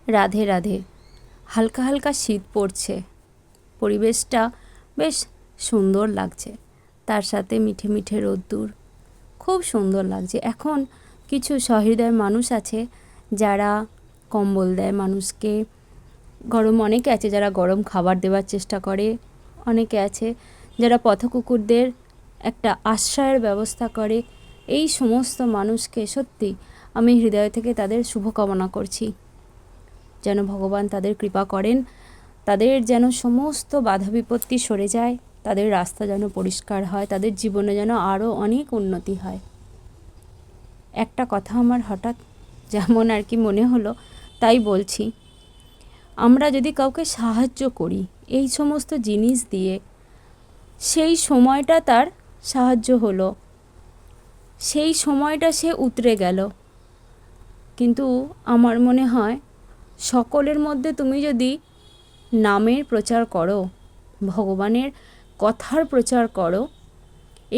রাধে রাধে। হালকা হালকা শীত পড়ছে, পরিবেশটা বেশ সুন্দর লাগছে, তার সাথে মিঠে মিঠে রোদ্দুর, খুব সুন্দর লাগছে। এখন কিছু সহৃদয় মানুষ আছে যারা কম্বল দেয় মানুষকে, অনেকে আছে যারা গরম খাবার দেওয়ার চেষ্টা করে, অনেকে আছে যারা পথকুকুরদের একটা আশ্রয়ের ব্যবস্থা করে। এই সমস্ত মানুষকে সত্যি আমি হৃদয় থেকে তাদের শুভকামনা করছি, যেন ভগবান তাদের কৃপা করেন, তাদের যেন সমস্ত বাধা বিপত্তি সরে যায়, তাদের রাস্তা যেন পরিষ্কার হয়, তাদের জীবনে যেন আরও অনেক উন্নতি হয়। একটা কথা আমার হঠাৎ যেমন আর কি মনে হলো তাই বলছি। আমরা যদি কাউকে সাহায্য করি এই সমস্ত জিনিস দিয়ে, সেই সময়টা তার সাহায্য হলো, সেই সময়টা সে উতরে গেল, কিন্তু আমার মনে হয় সকলের মধ্যে তুমি যদি নামের প্রচার করো, ভগবানের কথার প্রচার করো,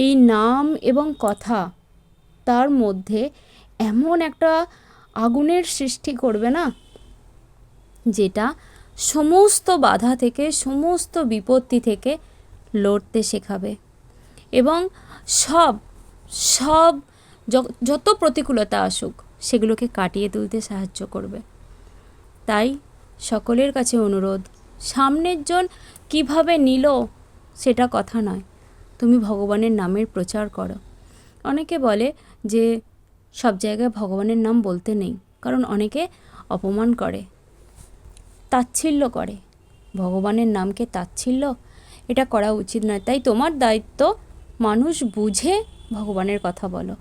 এই নাম এবং কথা তার মধ্যে এমন একটা আগুনের সৃষ্টি করবে না, যেটা সমস্ত বাধা থেকে, সমস্ত বিপত্তি থেকে লড়তে শেখাবে এবং সব সব যত প্রতিকূলতা আসুক সেগুলোকে কাটিয়ে তুলতে সাহায্য করবে। তাই সকলের কাছে অনুরোধ, সামনের জন কিভাবে নিল সেটা কথা নয়, তুমি ভগবানের নামের প্রচার করো। অনেকে বলে যে সব জায়গায় ভগবানের নাম বলতে নেই, কারণ অনেকে অপমান করে, তাচ্ছিল্য করে। ভগবানের নামকে তাচ্ছিল্য এটা করা উচিত নয়। তাই তোমার দায়িত্ব মানুষ বুঝে ভগবানের কথা বলো।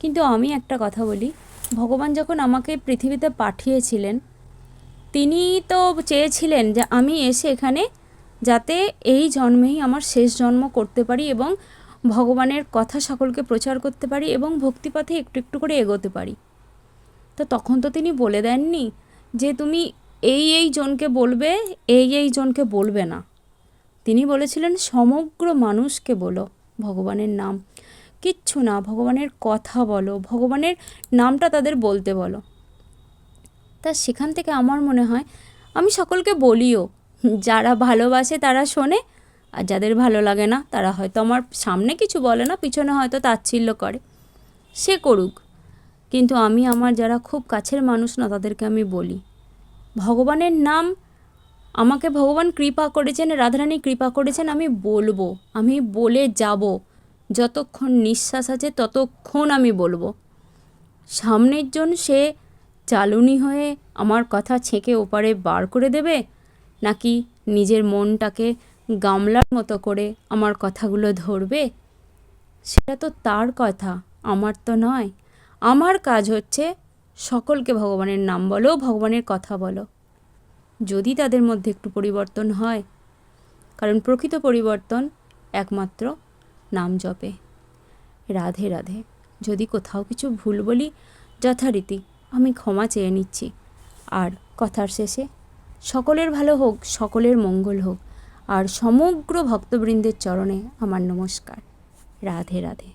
কিন্তু আমি একটা কথা বলি, ভগবান যখন আমাকে পৃথিবীতে পাঠিয়েছিলেন, তিনি তো চেয়েছিলেন যে আমি এসে এখানে যাতে এই জন্মেই আমার শেষ জন্ম করতে পারি এবং ভগবানের কথা সকলকে প্রচার করতে পারি এবং ভক্তিপথে একটু একটু করে এগোতে পারি। তো তখন তো তিনি বলে দেননি যে তুমি এই জনকে বলবে, এই জনকে বলবে না। তিনি বলেছিলেন সমগ্র মানুষকে বলো ভগবানের নাম, কিচ্ছু না, ভগবানের কথা বলো, ভগবানের নামটা তাদের বলতে বলো। তা সেখান থেকে আমার মনে হয় আমি সকলকে বলিও, যারা ভালোবাসে তারা শোনে, আর যাদের ভালো লাগে না তারা হয়তো আমার সামনে কিছু বলে না, পিছনে হয়তো তাচ্ছিল্য করে, সে করুক। কিন্তু আমি আমার যারা খুব কাছের মানুষ না তাদেরকে আমি বলি, ভগবানের নাম আমাকে ভগবান কৃপা করেছেন, রাধারানী কৃপা করেছেন, আমি বলবো, আমি বলে যাব, যতক্ষণ নিঃশ্বাস আছে ততক্ষণ আমি বলবো। সামনের জন সে চালুনি হয়ে আমার কথা ছেঁকে ওপারে বার করে দেবে, নাকি নিজের মনটাকে গামলার মতো করে আমার কথাগুলো ধরবে, সেটা তো তার কথা, আমার তো নয়। আমার কাজ হচ্ছে সকলকে ভগবানের নাম বলো, ভগবানের কথা বলো, যদি তাদের মধ্যে একটু পরিবর্তন হয়, কারণ প্রকৃত পরিবর্তন একমাত্র নাম জপে। রাধে রাধে। যদি কোথাও কিছু ভুল বলি যথারীতি আমি ক্ষমা চেয়ে নিচ্ছি। আর কথার শেষে সকলের ভালো হোক, সকলের মঙ্গল হোক, আর সমগ্র ভক্তবৃন্দের চরণে আমার নমস্কার। রাধে রাধে।